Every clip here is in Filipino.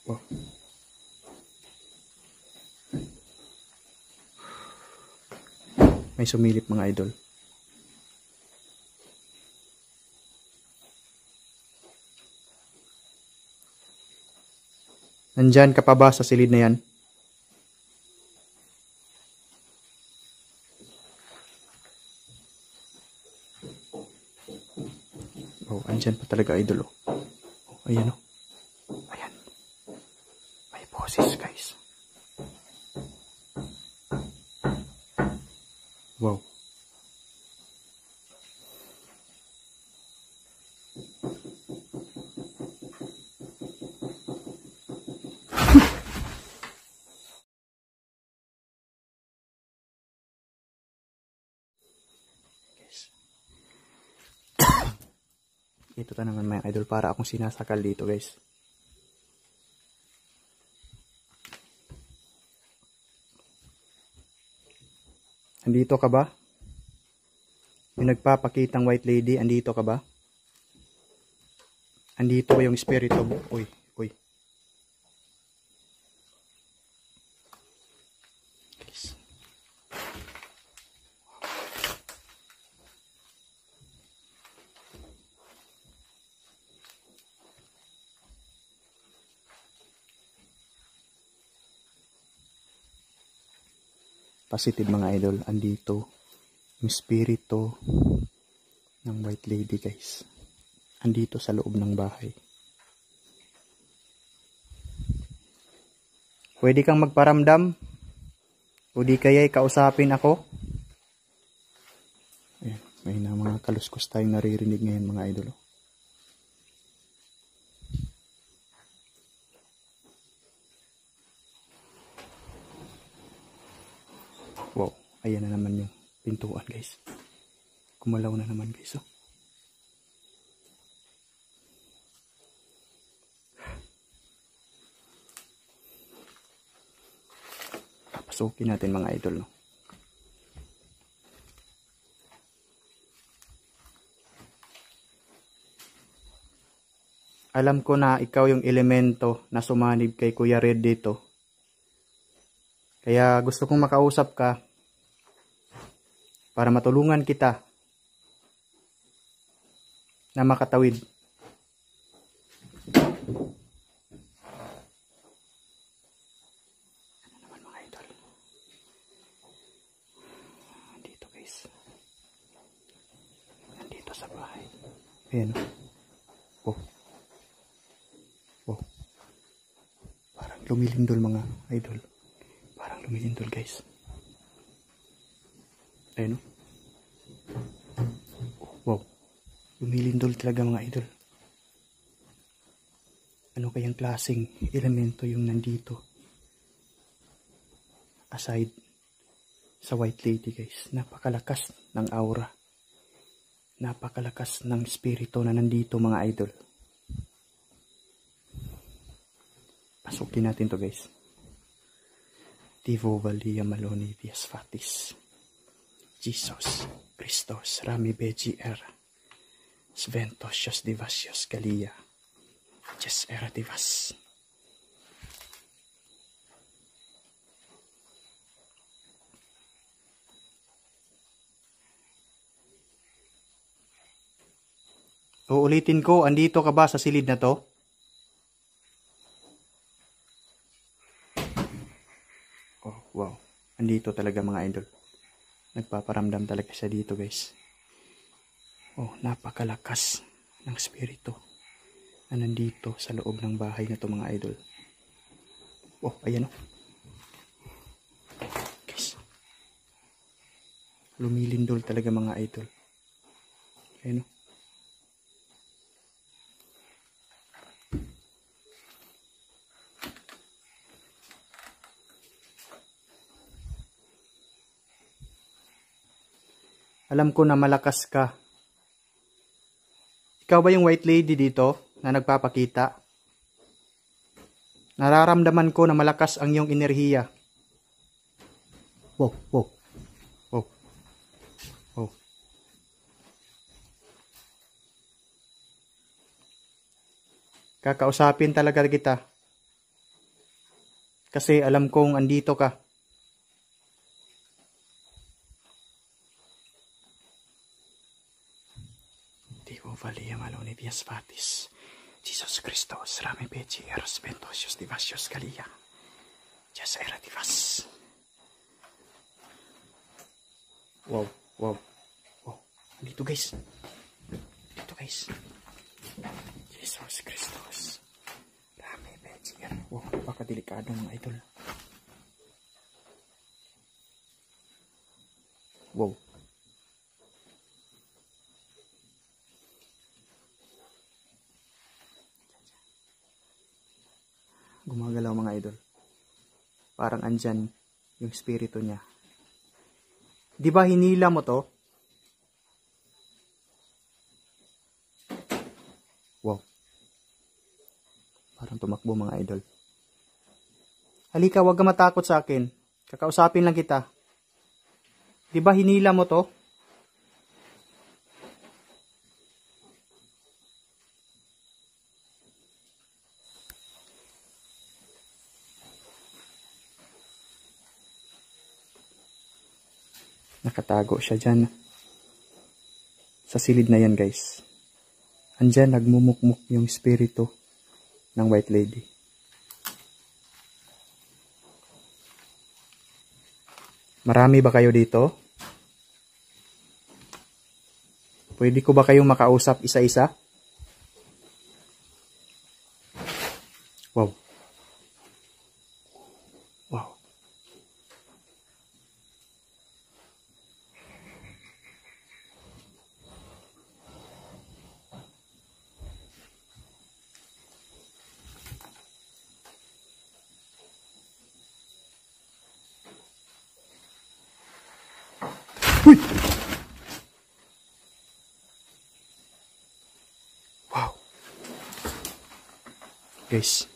Oh. May sumilip mga idol. Nandyan ka pa ba sa silid na yan? Oh, andyan pa talaga idol. Oh, ayan oh. Ayan. May boses guys. Wow. Ito ta naman mga idol, para akong sinasakal dito guys. Andito ka ba? Yung nagpapakitang white lady, andito ka ba? Andito ba yung espiritu mo? Uy, uy. Guys. Positive mga idol, andito yung spirito ng white lady guys. Andito sa loob ng bahay. Pwede kang magparamdam o di kaya'y kausapin ako. Ayan, may na mga kaluskos tayong naririnig ngayon mga idol. Wow, ayan na naman yung pintuan guys. Kumalaw na naman guys oh. Papasukin natin mga idol no. Alam ko na ikaw yung elemento na sumanib kay Kuya Red dito. Kaya gusto kong makausap ka para matulungan kita na makatawid. Ano naman mga idol? Dito guys. Nandito sa bahay. Ayan. Oh. Oh. Parang lumilindol mga idol. Parang lumilindol guys. Ayun oh. Wow. Lumilindol talaga mga idol. Ano kayang klaseng elemento yung nandito? Aside sa white lady guys. Napakalakas ng aura. Napakalakas ng spirito na nandito mga idol. Pasukin natin to guys. Divo Valia Maloni Dias Fatis. Jesus Christos Rami Beji Era Sventos Sios Divasios Galia Jes Era Divas. Uulitin ko, andito ka ba sa silid na to? Oh, wow. Andito talaga mga idol. Nagpaparamdam talaga siya dito guys. Oh, napakalakas ng spirito na nandito sa loob ng bahay na to mga idol. Oh, ayan oh. Guys. Lumilindol talaga mga idol. Ayan oh. Alam ko na malakas ka. Ikaw ba yung white lady dito na nagpapakita? Nararamdaman ko na malakas ang iyong enerhiya. Wow, wow, wow, wow. Kakausapin talaga kita. Kasi alam kong andito ka. Divo valia maloni dias fatis. Jesus Christos, rame peci eros ventosios divasios galia. Jas era divas. Wow, wow, wow. Dito guys. Dito guys. Jesus Christos. Rame peci eros. Wow, napakadelikado mga idol. Wow. Gumagalaw mga idol. Parang andyan yung spirito niya. Di ba hinila mo to? Wow. Parang tumakbo mga idol. Halika, wag ka matakot sa akin. Kakausapin lang kita. Di ba hinila mo to? Nakatago siya dyan. Sa silid na yan guys. Andyan nagmumukmuk yung spirito ng White Lady. Marami ba kayo dito? Pwede ko ba kayong makausap isa-isa? Wow. Wow. Uy! Wow. Guys,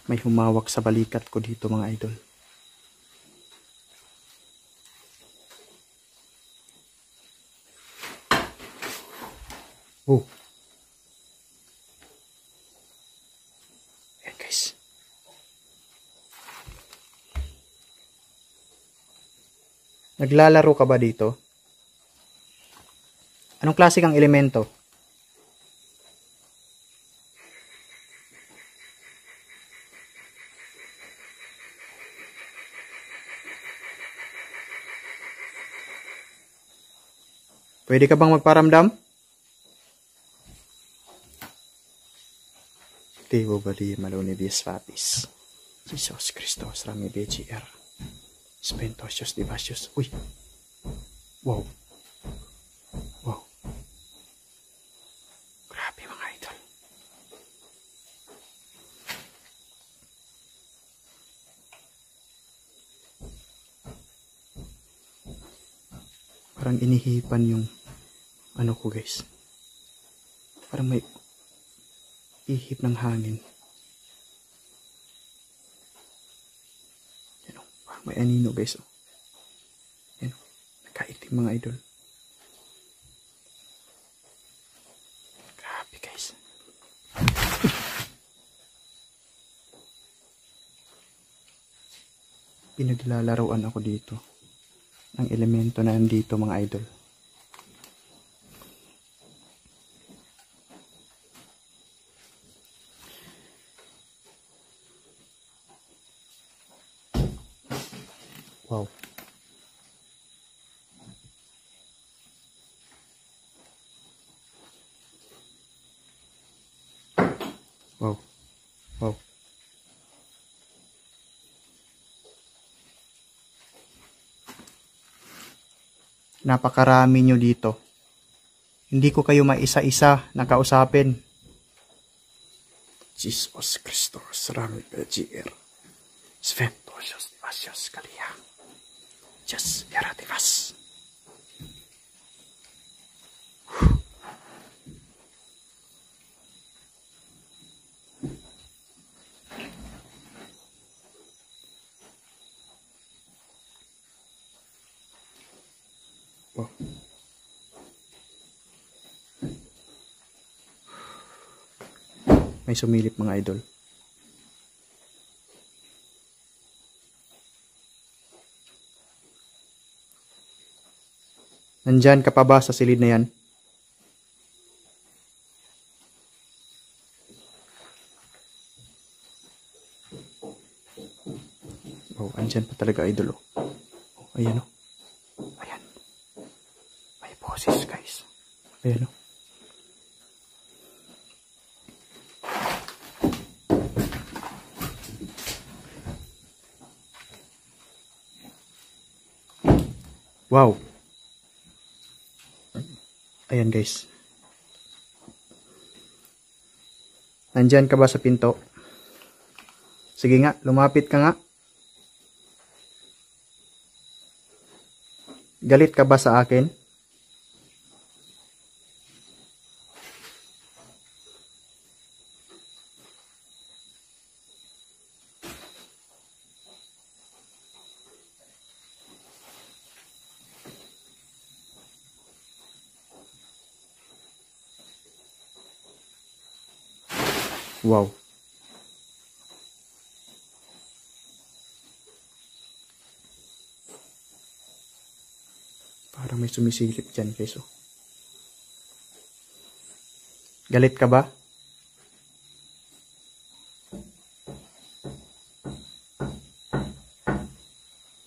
may humawak sa balikat ko dito mga idol. Oh. Ayan guys. Naglalaro ka ba dito? Anong klase kang elemento? Pwede ka bang magparamdam? Devo bali maloni dies fatis. Jesus Christos rami BGR. Spentosios divasios. Uy. Wow. Wow. Grabe mga idol. Parang inihipan yung ano ko guys. Parang may ihip ng hangin. Yan o. Parang may anino guys o. Yan o. Nagkaitim mga idol. Grabe guys. Pinaglalaroan ako dito ng elemento na nandito mga idol. Wow. Wow. Wow. Napakarami nyo dito. Hindi ko kayo maisa-isa nakausapin. Jesus Christos, rami PGR. Sventosios divasios galia. Just era divas. Wow. May sumilip mga idol. Nandyan ka pa ba sa silid na yan? Oh, andyan pa talaga, idol. Oh, ayan, oh. Ayan. May boses, guys. Ayan, oh. Wow. Ayan, guys. Nandyan ka ba sa pinto? Sige nga, lumapit ka nga. Galit ka ba sa akin? Wow. Parang may sumisilip dyan, guys. Oh. Galit ka ba?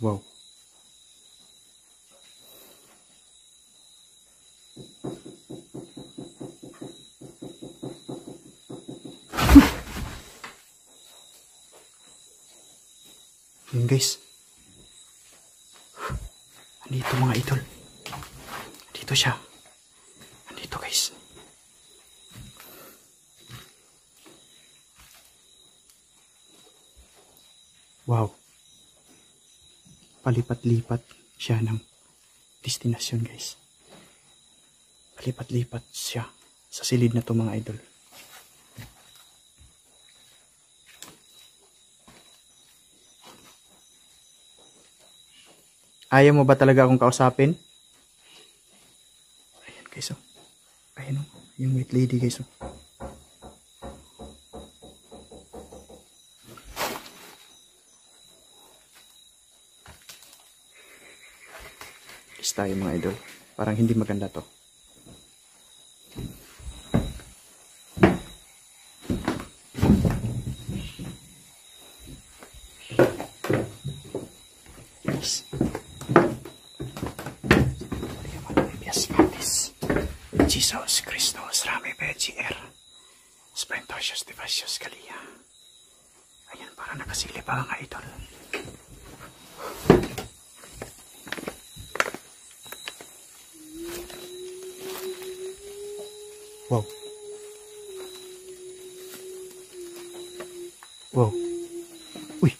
Wow. Yun, guys. Andito mga idol. Andito siya. Andito, guys. Wow. Palipat-lipat siya ng destinasyon, guys. Palipat-lipat siya sa silid na to mga idol. Ayaw mo ba talaga akong kausapin? Ayan, guys, oh. Ayan, oh. Yung white lady, guys, oh. Is tayo mga idol. Parang hindi maganda to. Yes. Jesus Christos, Rami Begier, Spentosius Divasius Galia. Ayan, para nakasilip pa mga idol. Wow. Wow. Uy.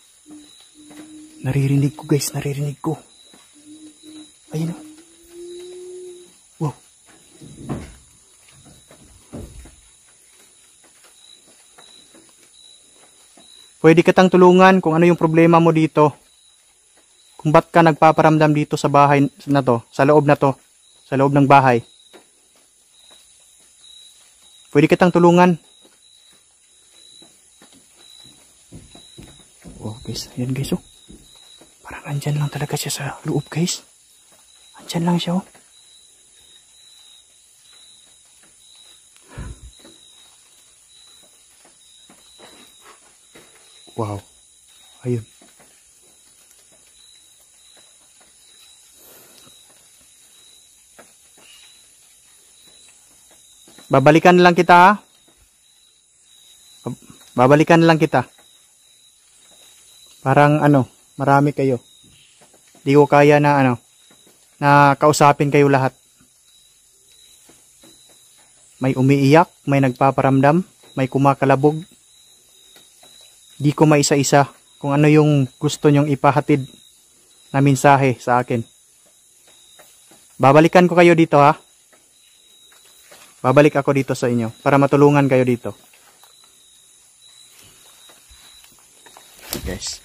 Naririnig ko, guys, naririnig ko. Ayun. Wow. Pwede kitang tulungan kung ano yung problema mo dito. Kung ba't ka nagpaparamdam dito sa bahay na to, sa loob ng bahay. Pwede kitang tulungan. Oh, guys, ayan, guys, oh. Parang andyan lang talaga siya sa loob, guys. Andyan lang siya, oh. Wow. Ayun. Babalikan lang kita, ha? Babalikan lang kita. Parang marami kayo. Di ko kaya na na kausapin kayo lahat. May umiiyak, may nagpaparamdam, may kumakalabog. Di ko maisa-isa kung ano yung gusto nyong ipahatid na mensahe sa akin. Babalikan ko kayo dito, ha? Babalik ako dito sa inyo para matulungan kayo dito. Guys.